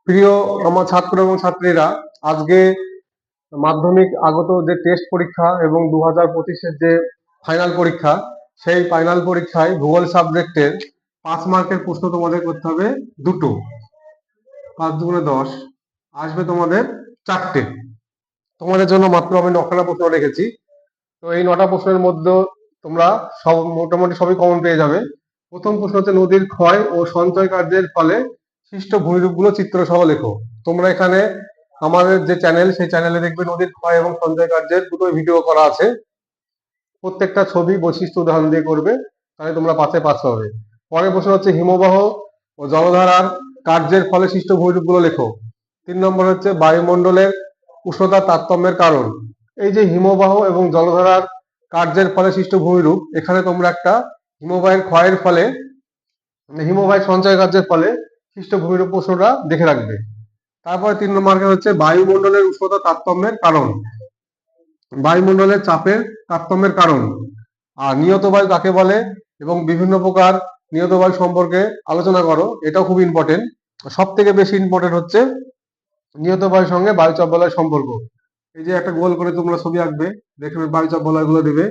প্রিয় আমার ছাত্র এবং ছাত্রীরা, আজকে মাধ্যমিক আগত যে টেস্ট পরীক্ষা এবং 2025-এর যে ফাইনাল পরীক্ষা, সেই ফাইনাল পরীক্ষায় ভূগোল সাবজেক্টের 5 মার্কের প্রশ্ন তোমাদের করতে হবে দুটো। 5 × 10 আসবে তোমাদের 4টে। তোমাদের জন্য মাত্র আমি 9খানা প্রশ্ন রেখেছি। তো এই 9টা প্রশ্নের মধ্যে তোমরা সব মোটামুটি সবই কমন পেয়ে যাবে। প্রথম প্রশ্ন হচ্ছে নদীর ক্ষয় ও সঞ্চয় কার্যের ফলে সৃষ্ট ভূমিরূপগুলো চিত্রসহ লেখো। তোমরা এখানে আমাদের যে চ্যানেল, সেই চ্যানেলে দেখবে নদীর ক্ষয় এবং সঞ্চয় কার্যের দুটোই ভিডিও করা আছে। প্রত্যেকটা ছবি বৈশিষ্ট্য উদাহরণ দিয়ে করবে, তাহলে তোমরা পাস পাবে। পরের প্রশ্ন হচ্ছে হিমবাহ ও জলধারার কার্যের ফলে সৃষ্ট ভূমিরূপগুলো লেখো। 3 নম্বর হচ্ছে বায়ুমণ্ডলের উষ্ণতার তারতম্যের কারণ। এই যে হিমবাহ এবং জলধারার কার্যের ফলে সৃষ্ট ভূমিরূপ, এখানে তোমরা একটা হিমবাহের ক্ষয়ের ফলে, হিমবাহের সঞ্চয় কার্যের ফলে সৃষ্ট ভূমিরূপ প্রশ্নটা দেখে রাখবে। তারপরে 3 নম্বর হচ্ছে বায়ুমণ্ডলের উষ্ণতা তারতম্যের কারণ, বায়ুমণ্ডলের চাপের তারতম্যের কারণ। আর নিয়ত বায়ু কাকে বলে এবং বিভিন্ন প্রকার নিয়ত বায়ু সম্পর্কে আলোচনা করো, এটাও খুব ইম্পর্টেন্ট। সব থেকে বেশি ইম্পর্টেন্ট হচ্ছে নিয়ত বায়ুর সঙ্গে বায়ুচাপ বলয়ের সম্পর্ক। এই যে একটা গোল করে তোমরা ছবি আঁকবে, দেখবে বায়ুচাপ বলয়গুলো দেবে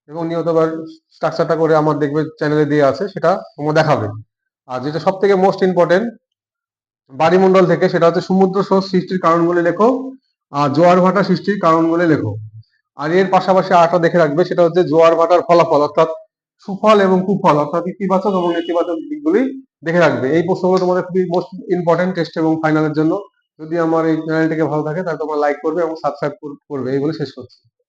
এবং নিয়ত বায়ুর স্ট্রাকচারটা করে আমার দেখবে চ্যানেলে দিয়ে আছে, সেটা তোমরা দেখাবে। আর যেটা সব থেকে মোস্ট ইম্পর্টেন্ট বায়ুমণ্ডল থেকে, সেটা হচ্ছে সমুদ্র স্রোত সৃষ্টির কারণগুলি লেখো আর জোয়ার ভাটা সৃষ্টির কারণগুলি লেখো। আর এর পাশাপাশি আরেকটা দেখে রাখবে, সেটা হচ্ছে জোয়ার ভাটার ফলাফল, অর্থাৎ সুফল এবং কুফল, অর্থাৎ ইতিবাচক এবং নেতিবাচক দিকগুলি দেখে রাখবে। এই প্রশ্নগুলো তোমাদের খুবই মোস্ট ইম্পর্টেন্ট টেস্ট এবং ফাইনালের জন্য। যদি আমার এই চ্যানেলটিকে ভালো থাকে তাহলে তোমরা লাইক করবে এবং সাবস্ক্রাইব করবে। এই বলে শেষ করছি।